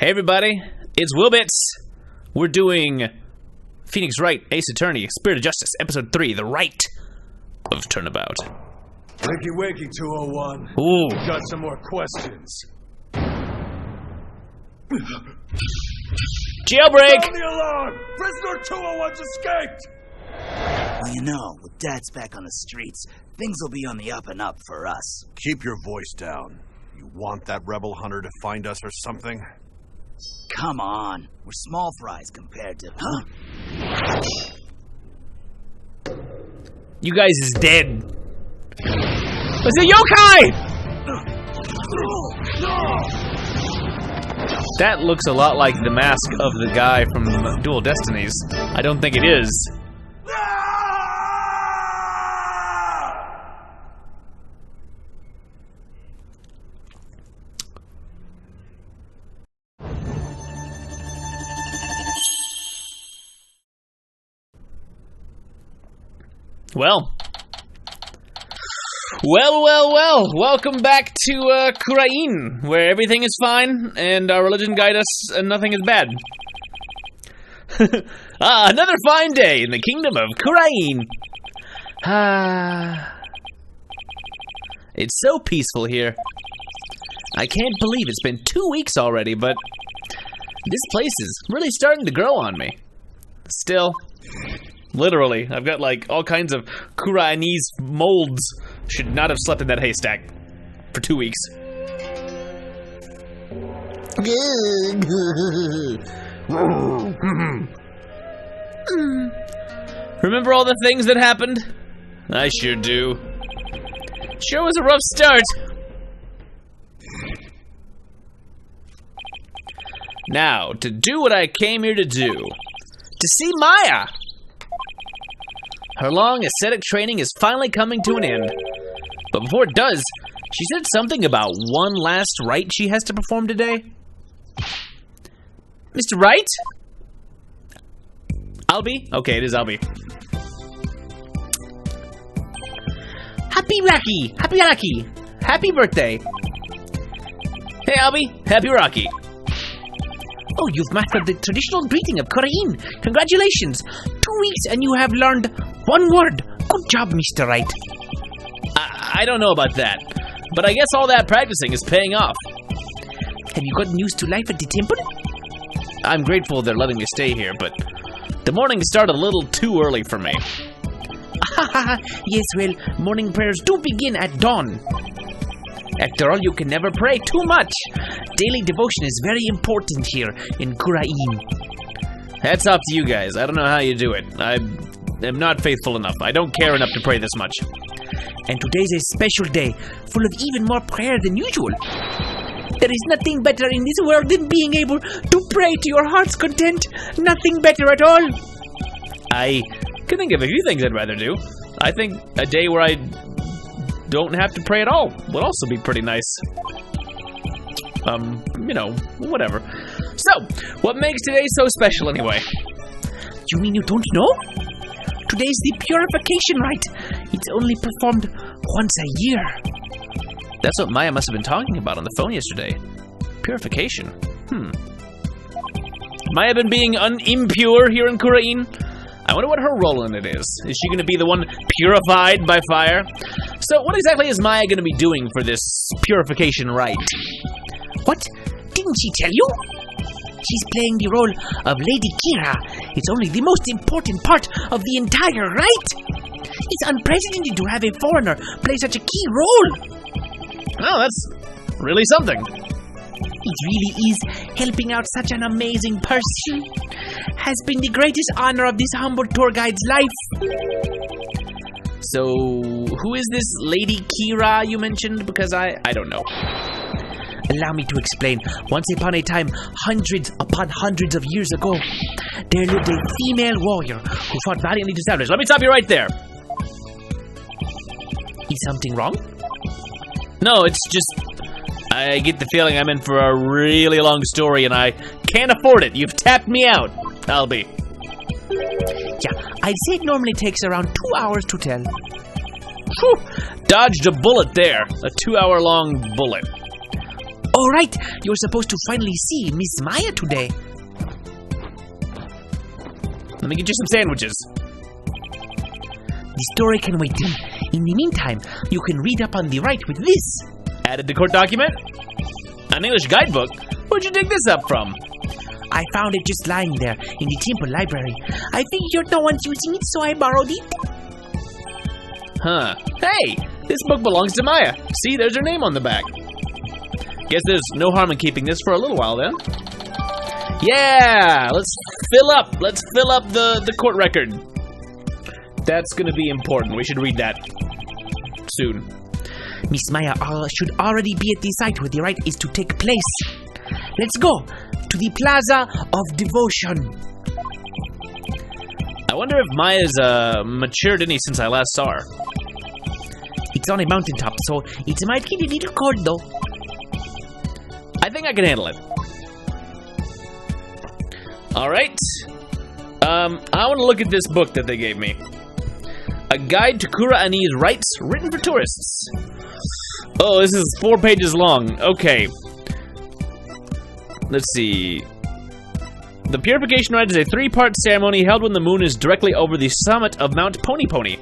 Hey everybody, it's WillBits. We're doing Phoenix Rite, Ace Attorney, Spirit of Justice, Episode 3, The Rite of Turnabout. Wakey wakey, 201. Ooh. Got some more questions. Jailbreak! Sound the alarm! Prisoner 201's escaped! Well, you know, with Dad's back on the streets, things will be on the up and up for us. Keep your voice down. You want that rebel hunter to find us or something? Come on, we're small fries compared to... Huh? You guys is dead. It's a yokai! That looks a lot like the mask of the guy from Dual Destinies. I don't think it is. Well, welcome back to Khura'in, where everything is fine, and our religion guides us, and nothing is bad. Another fine day in the kingdom of Khura'in. It's so peaceful here. I can't believe it's been 2 weeks already, but this place is really starting to grow on me. Still, literally, I've got like all kinds of Khura'inese molds. Should not have slept in that haystack for 2 weeks. Remember all the things that happened? I sure do. Sure was a rough start. Now, to do what I came here to do. To see Maya! Her long ascetic training is finally coming to an end. But before it does, she said something about one last rite she has to perform today. Mr. Wright? Albie? Okay, it is Albie. Happy Rocky! Happy Rocky! Happy birthday! Hey Albie, happy Rocky! Oh, you've mastered the traditional greeting of Khura'in. Congratulations! 2 weeks and you have learned one word. Good job, Mr. Wright. I don't know about that, but I guess all that practicing is paying off. Have you gotten used to life at the temple? I'm grateful they're letting me stay here, but the morning started a little too early for me. Yes, well, morning prayers do begin at dawn. After all, you can never pray too much. Daily devotion is very important here in Khura'in. Hats off to you guys. I don't know how you do it. I am not faithful enough. I don't care enough to pray this much. And today's a special day, full of even more prayer than usual. There is nothing better in this world than being able to pray to your heart's content. Nothing better at all. I can think of a few things I'd rather do. I think a day where I don't have to pray at all would also be pretty nice. You know, whatever. So, what makes today so special anyway? You mean you don't know? Today's the Purification Rite. It's only performed once a year. That's what Maya must have been talking about on the phone yesterday. Purification. Maya been being impure here in Khura'in? I wonder what her role in it is. Is she going to be the one purified by fire? So what exactly is Maya going to be doing for this Purification Rite? What? Didn't she tell you? She's playing the role of Lady Kira. It's only the most important part of the entire rite. It's unprecedented to have a foreigner play such a key role. Oh, that's really something. It really is. Helping out such an amazing person has been the greatest honor of this humble tour guide's life. So, who is this Lady Kira you mentioned? Because I don't know. Allow me to explain. Once upon a time, hundreds upon hundreds of years ago, there lived a female warrior who fought valiantly to establish. Let me stop you right there. Is something wrong? No, it's just, I get the feeling I'm in for a really long story and I can't afford it. You've tapped me out. I'll be. Yeah, I'd say it normally takes around 2 hours to tell. Whew, dodged a bullet there. A 2 hour long bullet. All right, you're supposed to finally see Miss Maya today. Let me get you some sandwiches. The story can wait. In the meantime, you can read up on the rite with this. Added to court document? An English guidebook? Where'd you dig this up from? I found it just lying there in the temple library. I figured no one's using it, so I borrowed it. Huh. Hey! This book belongs to Maya. See, there's her name on the back. Guess there's no harm in keeping this for a little while then. Yeah! Let's fill up the court record. That's gonna be important. We should read that soon. Miss Maya should already be at the site where the rite is to take place. Let's go to the Plaza of Devotion. I wonder if Maya's matured any since I last saw her. It's on a mountaintop, so it might get a little cold though. I think I can handle it. Alright. I want to look at this book that they gave me. A Guide to Khura'in's Rites, written for tourists. Oh, this is 4 pages long. Okay. Let's see. The Purification Rite is a 3-part ceremony held when the moon is directly over the summit of Mount Pony Pony.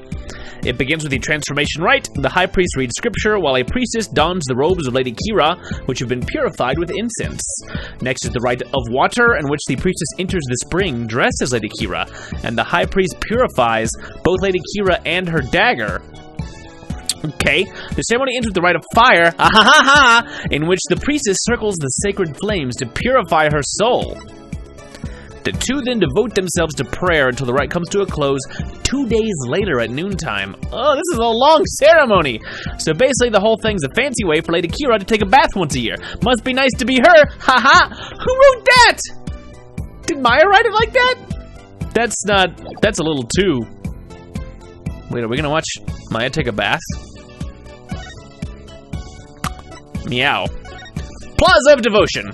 It begins with the Transformation Rite. The High Priest reads scripture, while a priestess dons the robes of Lady Kira, which have been purified with incense. Next is the Rite of Water, in which the priestess enters the spring dressed as Lady Kira, and the High Priest purifies both Lady Kira and her dagger. Okay, the ceremony ends with the Rite of Fire, in which the priestess circles the sacred flames to purify her soul. The two then devote themselves to prayer until the rite comes to a close 2 days later at noontime. Oh, this is a long ceremony! So basically the whole thing's a fancy way for Lady Kira to take a bath once a year. Must be nice to be her! Haha! Who wrote that? Did Maya write it like that? That's a little too... Wait, are we gonna watch Maya take a bath? Meow. Plaza of Devotion.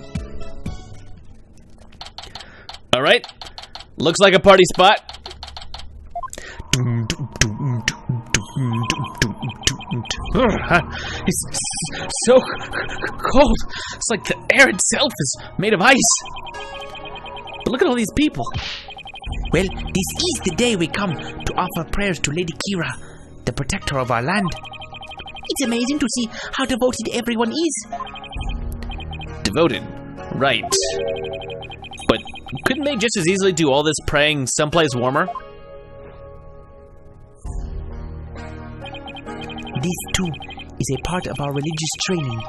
Alright, looks like a party spot. It's so cold. It's like the air itself is made of ice. But look at all these people. Well, this is the day we come to offer prayers to Lady Kira, the protector of our land. It's amazing to see how devoted everyone is. Devoted, right. But couldn't they just as easily do all this praying someplace warmer? This too is a part of our religious training.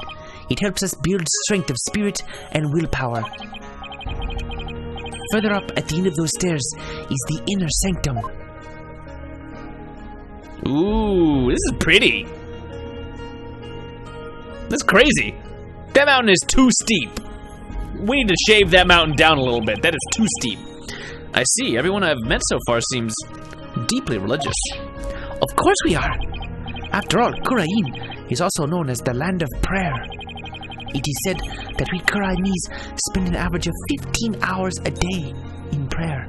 It helps us build strength of spirit and willpower. Further up at the end of those stairs is the inner sanctum. Ooh, this is pretty. That's crazy. That mountain is too steep. We need to shave that mountain down a little bit. That is too steep. I see. Everyone I've met so far seems deeply religious. Of course we are. After all, Khura'in is also known as the land of prayer. It is said that we Khura'inese spend an average of 15 hours a day in prayer.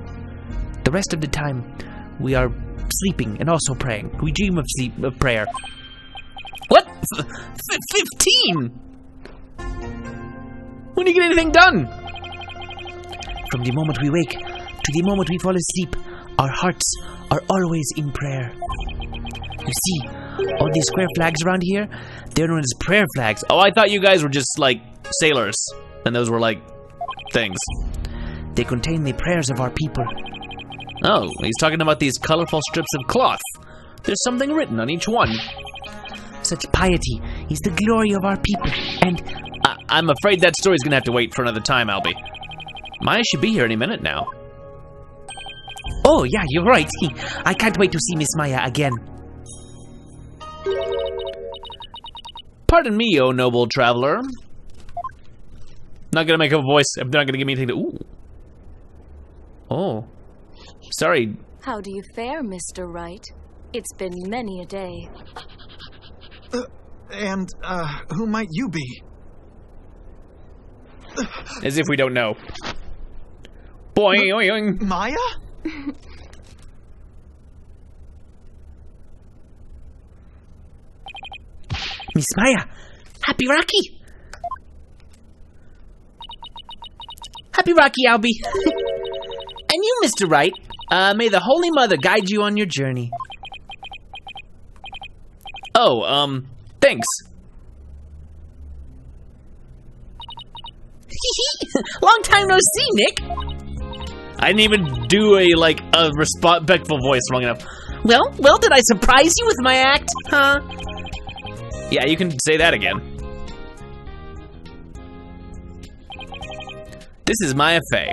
The rest of the time, we are sleeping and also praying. We dream of prayer. What? 15? When do you get anything done? From the moment we wake to the moment we fall asleep, our hearts are always in prayer. You see, all these square flags around here, they're known as prayer flags. Oh, I thought you guys were just like sailors, and those were like things. They contain the prayers of our people. Oh, he's talking about these colorful strips of cloth. There's something written on each one. Such piety is the glory of our people, and I'm afraid that story's gonna have to wait for another time, Albie. Maya should be here any minute now. Oh, yeah, you're right. I can't wait to see Miss Maya again. Pardon me, oh noble traveler. Not gonna make up a voice if they're not gonna give me anything to... Ooh. Oh. Sorry. How do you fare, Mr. Wright? It's been many a day. And who might you be? As if we don't know. Boing, boing. Maya? Miss Maya, happy Rocky. Happy Rocky, Albie. And you, Mr. Wright, may the Holy Mother guide you on your journey. Oh, thanks. Long time no see, Nick. I didn't even do a respectful voice long enough. Well, did I surprise you with my act, huh? Yeah, you can say that again. This is Maya Fey.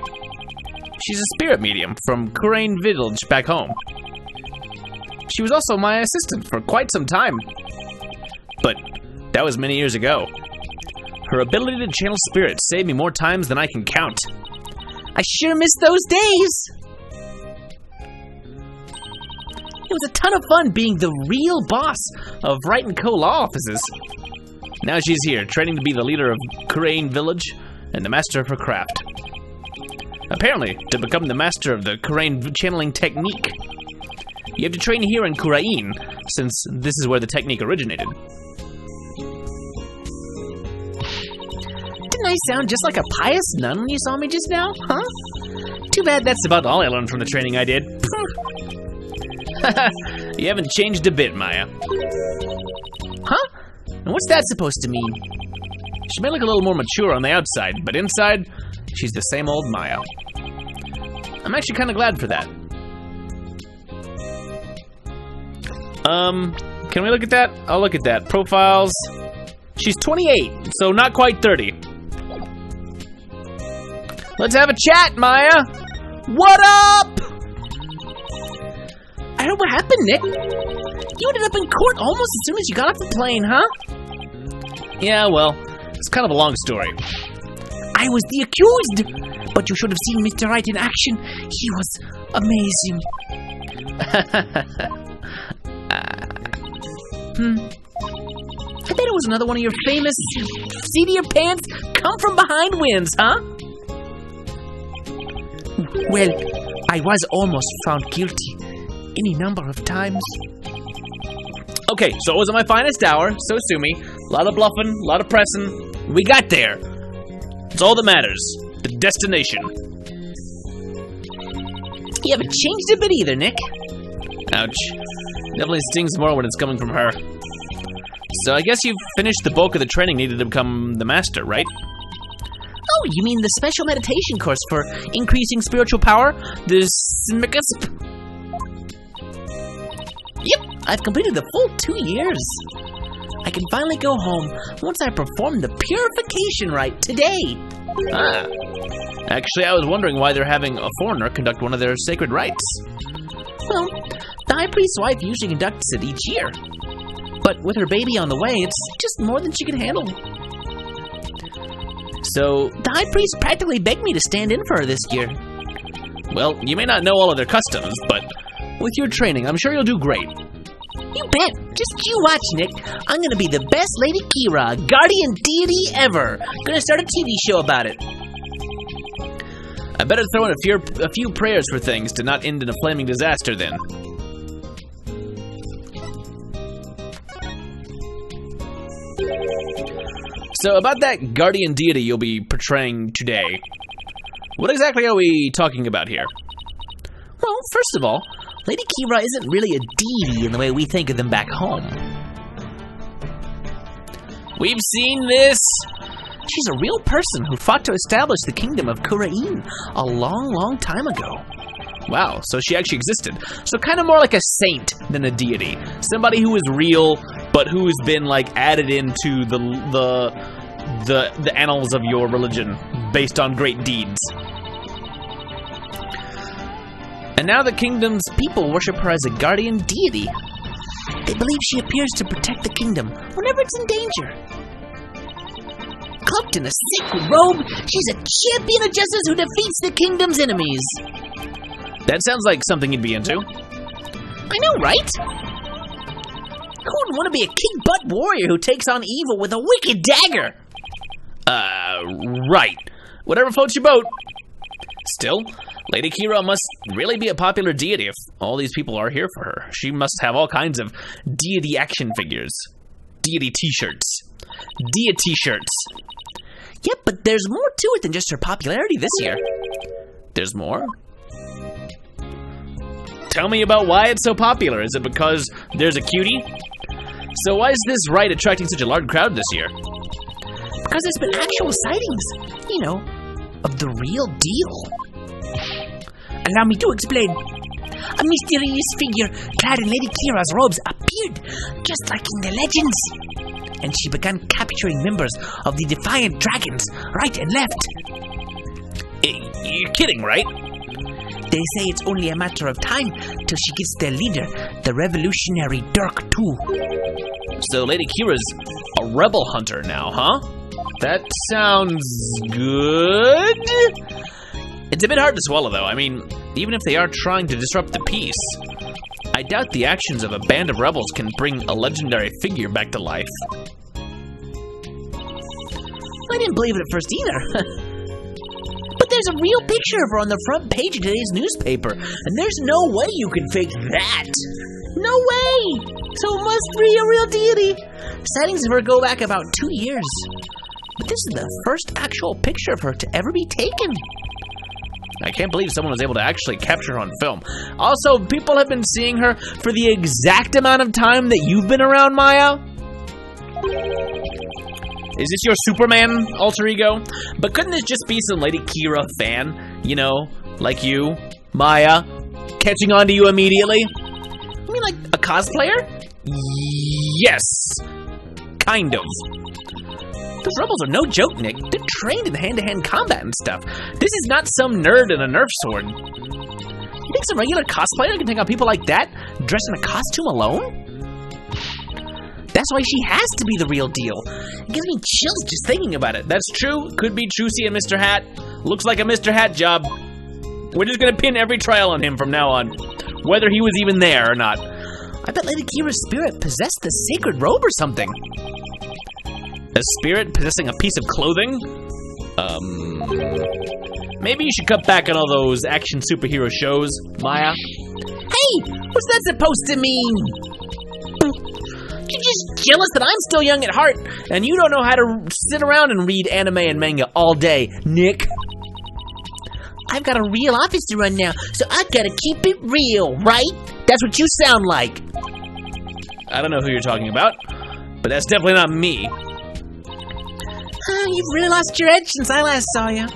She's a spirit medium from Khura'in village back home. She was also my assistant for quite some time. But that was many years ago. Her ability to channel spirits saved me more times than I can count. I sure miss those days! It was a ton of fun being the real boss of Wright & Co. law offices. Now she's here, training to be the leader of Khura'in village and the master of her craft. Apparently, to become the master of the Khura'in channeling technique, you have to train here in Khura'in, since this is where the technique originated. Didn't I sound just like a pious nun when you saw me just now, huh? Too bad that's about all I learned from the training I did. You haven't changed a bit, Maya. Huh? And what's that supposed to mean? She may look a little more mature on the outside, but inside, she's the same old Maya. I'm actually kind of glad for that. Can we look at that? I'll look at that. Profiles. She's 28, so not quite 30. Let's have a chat, Maya. What up? I heard what happened, Nick. You ended up in court almost as soon as you got off the plane, huh? Yeah, well, it's kind of a long story. I was the accused, but you should have seen Mr. Wright in action. He was amazing. I bet it was another one of your famous seat of your pants, come from behind wins, huh? Well, I was almost found guilty any number of times. Okay, so it wasn't my finest hour, so sue me. A lot of bluffing, a lot of pressing. We got there. It's all that matters. The destination. You haven't changed a bit either, Nick. Ouch. Definitely stings more when it's coming from her. So I guess you've finished the bulk of the training needed to become the master, right? Oh, you mean the special meditation course for increasing spiritual power? The SMICUSP? Yep, I've completed the full 2 years. I can finally go home once I perform the Purification Rite today. Ah. Actually, I was wondering why they're having a foreigner conduct one of their sacred rites. Well, the High Priest's wife usually conducts it each year. But with her baby on the way, it's just more than she can handle. So, the High Priest practically begged me to stand in for her this year. Well, you may not know all of their customs, but with your training, I'm sure you'll do great. You bet. Just you watch, Nick. I'm gonna be the best Lady Kira, guardian deity ever. Gonna start a TV show about it. I better throw in a few prayers for things to not end in a flaming disaster then. So about that guardian deity you'll be portraying today, what exactly are we talking about here? Well, first of all, Lady Kira isn't really a deity in the way we think of them back home. We've seen this! She's a real person who fought to establish the kingdom of Khura'in a long, long time ago. Wow, so she actually existed. So kind of more like a saint than a deity. Somebody who is real, but who's been like added into the annals of your religion based on great deeds. And now the kingdom's people worship her as a guardian deity. They believe she appears to protect the kingdom whenever it's in danger. Cloaked in a sacred robe, she's a champion of justice who defeats the kingdom's enemies. That sounds like something you'd be into. I know, right? Who wouldn't want to be a kick-butt warrior who takes on evil with a wicked dagger? Right. Whatever floats your boat. Still, Lady Kira must really be a popular deity if all these people are here for her. She must have all kinds of deity action figures. Deity t-shirts. Deity shirts. Yep, but there's more to it than just her popularity this year. There's more? Tell me about why it's so popular. Is it because there's a cutie? So why is this rite attracting such a large crowd this year? Because there's been actual sightings, you know, of the real deal. Allow me to explain. A mysterious figure clad in Lady Kira's robes appeared, just like in the legends. And she began capturing members of the Defiant Dragons, right and left. You're kidding, right? They say it's only a matter of time till she gets their leader, the revolutionary Dirk too. So Lady Kira's a rebel hunter now, huh? That sounds good. It's a bit hard to swallow, though. I mean, even if they are trying to disrupt the peace, I doubt the actions of a band of rebels can bring a legendary figure back to life. I didn't believe it at first either. But there's a real picture of her on the front page of today's newspaper, and there's no way you can fake that. No way! So it must be a real deity. Sightings of her go back about 2 years. But this is the first actual picture of her to ever be taken. I can't believe someone was able to actually capture her on film. Also, people have been seeing her for the exact amount of time that you've been around, Maya. Is this your Superman alter ego? But couldn't this just be some Lady Kira fan? You know, like you, Maya, catching on to you immediately? You mean like a cosplayer? Yes, kind of. Those rebels are no joke, Nick. They're trained in hand-to-hand combat and stuff. This is not some nerd in a Nerf sword. You think some regular cosplayer can take on people like that, dressed in a costume alone? That's why she has to be the real deal. It gives me chills just thinking about it. That's true. Could be Trucy and Mr. Hat. Looks like a Mr. Hat job. We're just gonna pin every trial on him from now on, whether he was even there or not. I bet Lady Kira's spirit possessed the sacred robe or something. A spirit possessing a piece of clothing? Maybe you should cut back on all those action superhero shows, Maya. Hey, what's that supposed to mean? You're just jealous that I'm still young at heart, and you don't know how to sit around and read anime and manga all day, Nick. I've got a real office to run now, so I gotta keep it real, right? That's what you sound like. I don't know who you're talking about, but that's definitely not me. You've really lost your edge since I last saw you.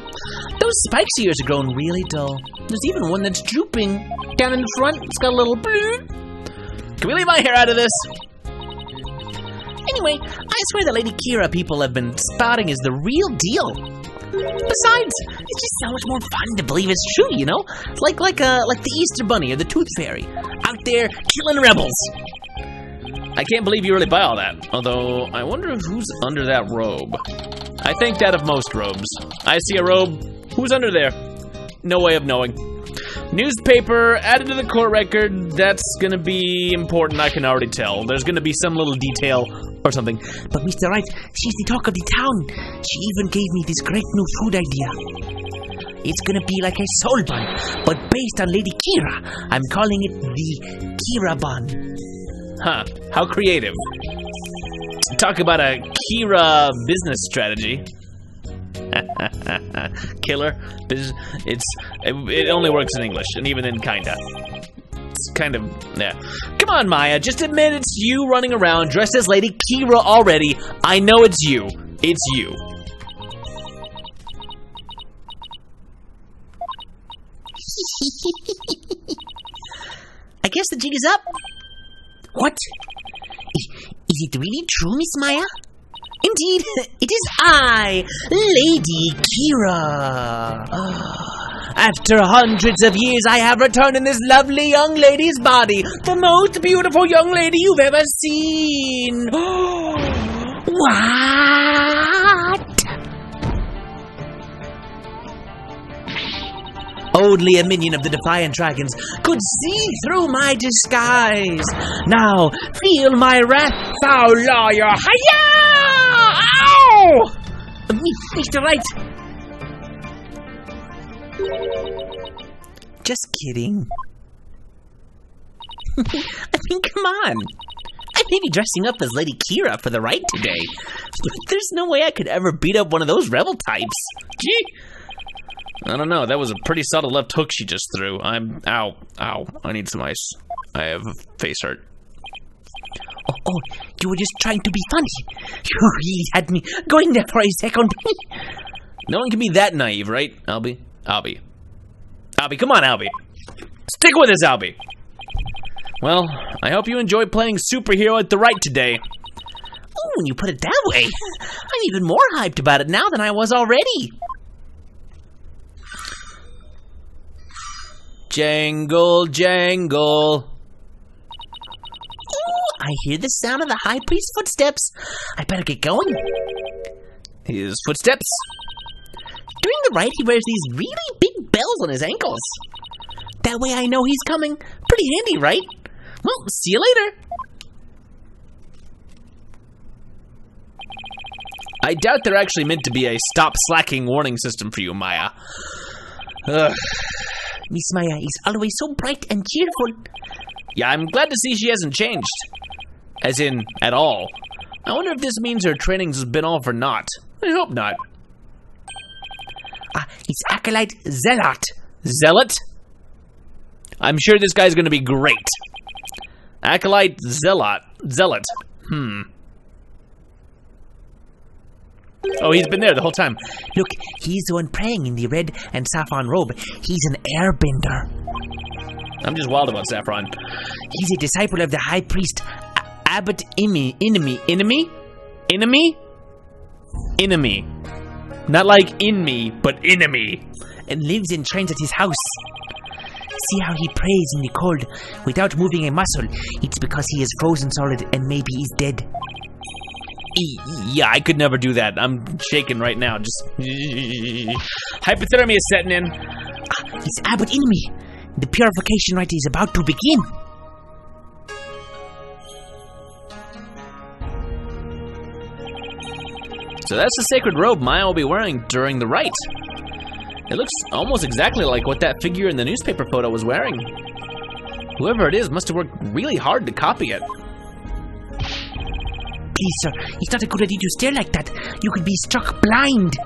Those spikes of yours are growing really dull. There's even one that's drooping. Down in the front, it's got a little... Can we leave my hair out of this? Anyway, I swear the Lady Kira people have been spouting is the real deal. Besides, it's just so much more fun to believe it's true, you know? Like the Easter Bunny or the Tooth Fairy, out there killing rebels. I can't believe you really buy all that. Although, I wonder who's under that robe. I think that of most robes. I see a robe. Who's under there? No way of knowing. Newspaper added to the court record. That's gonna be important, I can already tell. There's gonna be some little detail or something. But Mr. Wright, she's the talk of the town. She even gave me this great new food idea. It's gonna be like a soul bun, but based on Lady Kira. I'm calling it the Kira bun. Huh, how creative. Talk about a Kira business strategy. Killer. It only works in English, and even then kinda. It's kind of, yeah. Come on, Maya, just admit it's you running around dressed as Lady Kira already. I know it's you. It's you. I guess the jig is up. What? Is it really true, Miss Maya? Indeed, it is I, Lady Kira. After hundreds of years, I have returned in this lovely young lady's body, the most beautiful young lady you've ever seen. What? Only a minion of the Defiant Dragons could see through my disguise. Now, feel my wrath, foul lawyer. Hiya! Ow! Mr. Wright. Just kidding. I mean, come on. I Maybe dressing up as Lady Kira for the rite today. There's no way I could ever beat up one of those rebel types. Gee. I don't know, that was a pretty subtle left hook she just threw. Ow, I need some ice. I have face hurt. Oh, you were just trying to be funny. You really had me going there for a second. No one can be that naive, right, Albie? Albie, come on, Albie. Stick with us, Albie. Well, I hope you enjoyed playing superhero at the rite today. Oh, when you put it that way, I'm even more hyped about it now than I was already. Jangle, jangle. Ooh, I hear the sound of the high priest's footsteps. I better get going. His footsteps? During the rite, he wears these really big bells on his ankles. That way I know he's coming. Pretty handy, right? Well, see you later. I doubt they're actually meant to be a stop slacking warning system for you, Maya. Ugh. Miss Maya is always so bright and cheerful. Yeah, I'm glad to see she hasn't changed. As in, at all. I wonder if this means her training's been all for naught. I hope not. It's Acolyte Zealot. Zealot? I'm sure this guy's gonna be great. Acolyte Zealot. Oh, he's been there the whole time. Look, he's the one praying in the red and saffron robe. He's an airbender. I'm just wild about Saffron. He's a disciple of the high priest, Abbot Enemy. Not like in me, but enemy. And lives and trains at his house. See how he prays in the cold without moving a muscle. It's because he is frozen solid and maybe he's dead. Yeah, I could never do that. I'm shaking right now. Just hypothermia is setting in. It's Abbot Enemy. The Purification Rite is about to begin. So that's the sacred robe Maya will be wearing during the rite. It looks almost exactly like what that figure in the newspaper photo was wearing. Whoever it is must have worked really hard to copy it. Please, sir, it's not a good idea to stare like that. You could be struck blind.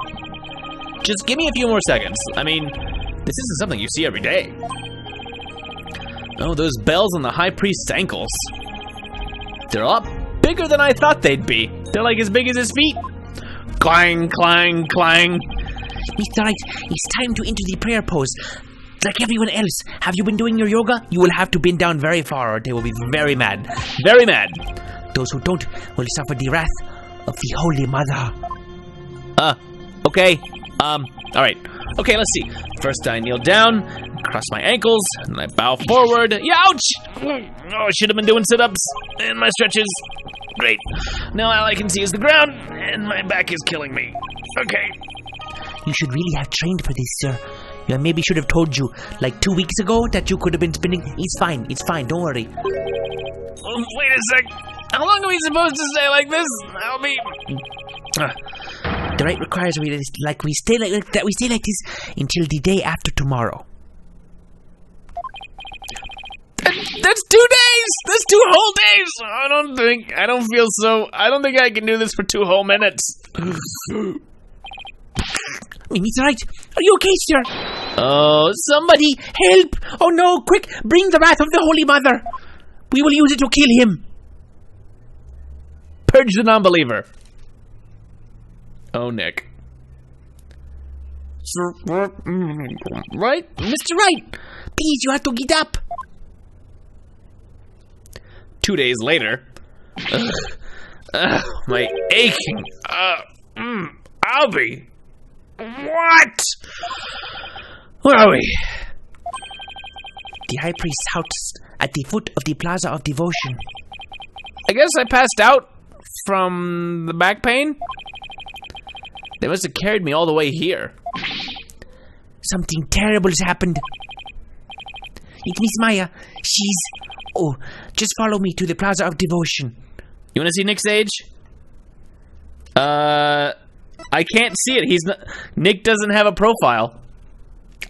Just give me a few more seconds. I mean, this isn't something you see every day. Oh, those bells on the high priest's ankles. They're a lot bigger than I thought they'd be. They're like as big as his feet. Clang, clang, clang. Mr. Wright, it's time to enter the prayer pose. Like everyone else, have you been doing your yoga? You will have to bend down very far or they will be very mad. Very mad. Those who don't will suffer the wrath of the Holy Mother. Okay. Alright. Okay, let's see. First I kneel down, cross my ankles, and I bow forward. Yeah, ouch! Oh, I should have been doing sit-ups and my stretches. Great. Now all I can see is the ground, and my back is killing me. Okay. You should really have trained for this, sir. I maybe should have told you, like 2 weeks ago, that you could have been spinning. It's fine, don't worry. Wait a sec. How long are we supposed to stay like this? I'll be... The rite requires we stay like this until the day after tomorrow. That's 2 days! That's 2 whole days! I don't think I can do this for 2 whole minutes. Mimi's right. Are you okay, sir? Oh, Somebody help! Oh no, quick, bring the wrath of the Holy Mother. We will use it to kill him. Purge the non-believer. Oh, Nick. Right? Mr. Wright, please, you have to get up. 2 days later. My aching. Albie. What? Where are we? The high priest's house at the foot of the Plaza of Devotion. I guess I passed out from the back pain. They must have carried me all the way here. Something terrible has happened. It's Miss Maya. Oh, just follow me to the Plaza of Devotion. You want to see Nick's age? I can't see it. Nick doesn't have a profile.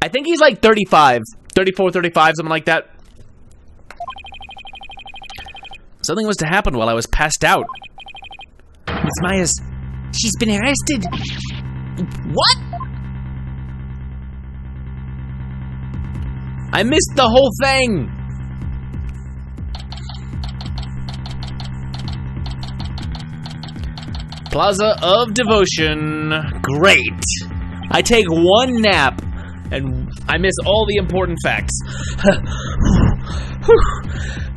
I think he's like 35. 34, 35, something like that. Something must have happened while I was passed out. Miss Maya's... she's been arrested. What? I missed the whole thing. Plaza of Devotion. Great. I take one nap and I miss all the important facts.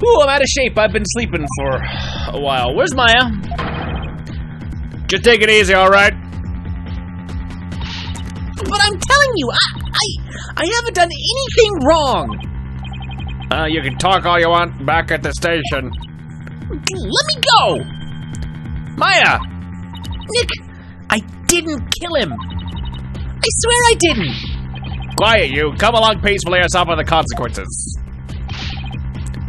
Ooh, I'm out of shape. I've been sleeping for a while. Where's Maya? Just take it easy, all right? But I'm telling you, I haven't done anything wrong. You can talk all you want back at the station. Let me go. Maya! Nick, I didn't kill him. I swear I didn't. Quiet, you. Come along peacefully or suffer the consequences.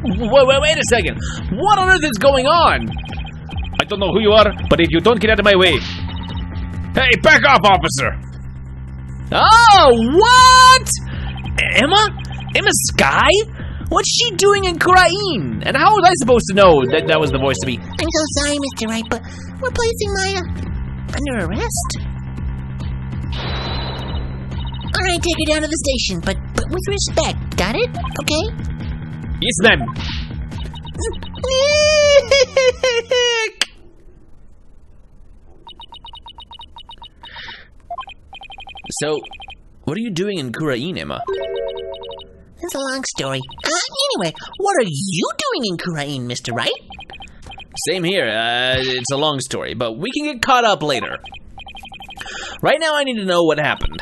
Wait a second. What on earth is going on? I don't know who you are, but if you don't get out of my way... Hey, back off, officer! Oh, what? Emma? Emma Sky? What's she doing in Khura'in? And how was I supposed to know that that was the voice to be? I'm so sorry, Mr. Wright, but we're placing Maya under arrest. Alright, take her down to the station, but with respect, got it? Okay? Yes, ma'am. So, what are you doing in Khura'in, Emma? It's a long story. Anyway, what are you doing in Khura'in, Mr. Wright? Same here. It's a long story, but we can get caught up later. Right now, I need to know what happened.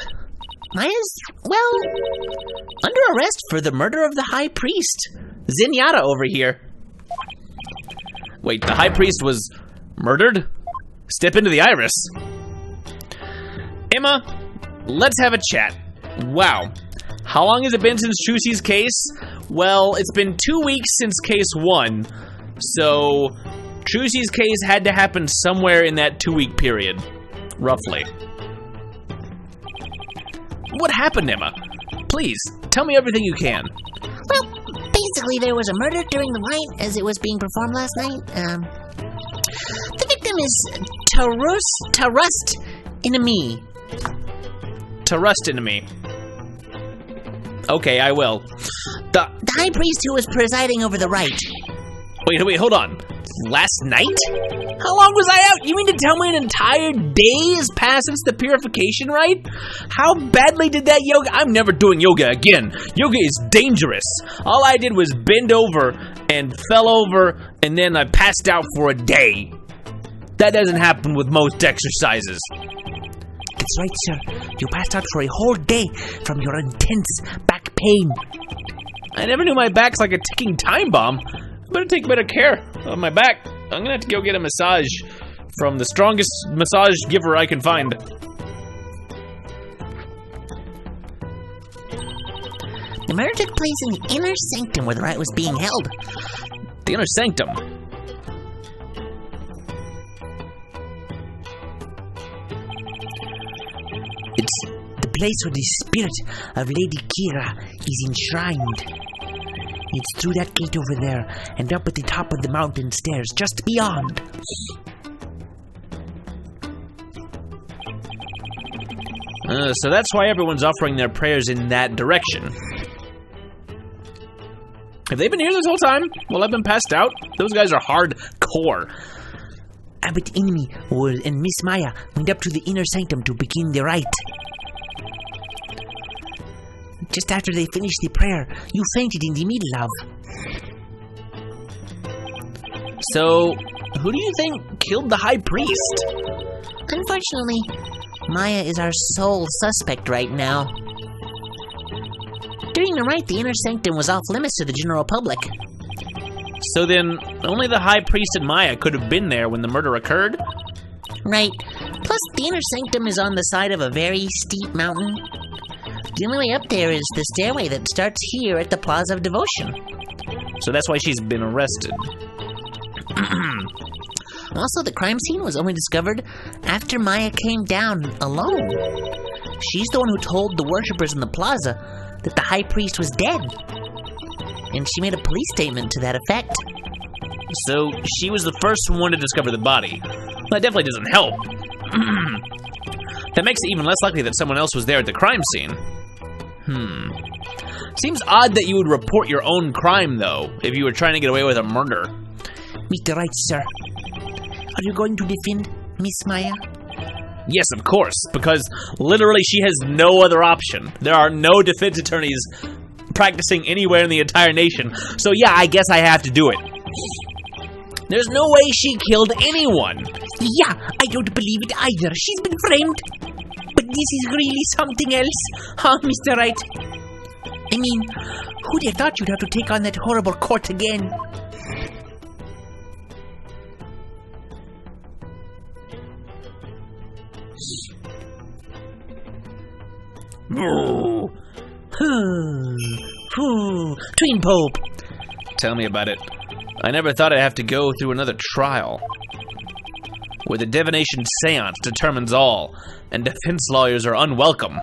Maya's, well, under arrest for the murder of the High Priest. Zenyatta over here. Wait, the High Priest was murdered? Step into the iris. Emma, let's have a chat. Wow. How long has it been since Chusie's case? Well, it's been 2 weeks since case 1. So, Chusie's case had to happen somewhere in that 2-week period. Roughly. What happened, Emma? Please, tell me everything you can. Well, basically there was a murder during the rite as it was being performed last night. The victim is Tarust Inami. Tarust Inami. Okay, I will. The high priest who was presiding over the rite. Wait, hold on. Last night? How long was I out? You mean to tell me an entire day has passed since the Purification Rite? How badly did that yoga? I'm never doing yoga again. Yoga is dangerous. All I did was bend over and fell over, and then I passed out for a day. That doesn't happen with most exercises. That's right, sir. You passed out for a whole day from your intense back pain. I never knew my back's like a ticking time bomb. I better take better care of my back. I'm gonna have to go get a massage from the strongest massage giver I can find. The murder took place in the inner sanctum where the rite was being held. The inner sanctum? It's the place where the spirit of Lady Kira is enshrined. It's through that gate over there, and up at the top of the mountain stairs, just beyond. So that's why everyone's offering their prayers in that direction. Have they been here this whole time? Well, I've been passed out. Those guys are hardcore. Abbot Enemy and Miss Maya went up to the inner sanctum to begin the rite. Just after they finished the prayer, you fainted in the middle of. So, who do you think killed the High Priest? Unfortunately, Maya is our sole suspect right now. During the rite, the inner sanctum was off limits to the general public. So then, only the High Priest and Maya could have been there when the murder occurred? Right. Plus, the inner sanctum is on the side of a very steep mountain. The only way up there is the stairway that starts here at the Plaza of Devotion. So that's why she's been arrested. Also, the crime scene was only discovered after Maya came down alone. She's the one who told the worshippers in the plaza that the high priest was dead. And she made a police statement to that effect. So she was the first one to discover the body. Well, that definitely doesn't help. That makes it even less likely that someone else was there at the crime scene. Seems odd that you would report your own crime, though, if you were trying to get away with a murder. Mr. Wright, sir. Are you going to defend Miss Maya? Yes, of course, because literally she has no other option. There are no defense attorneys practicing anywhere in the entire nation. So yeah, I guess I have to do it. There's no way she killed anyone. Yeah, I don't believe it either. She's been framed. But this is really something else, huh, Mr. Wright? I mean, who'd have thought you'd have to take on that horrible court again? Tween Pope! Tell me about it. I never thought I'd have to go through another trial, where the divination seance determines all, and defense lawyers are unwelcome.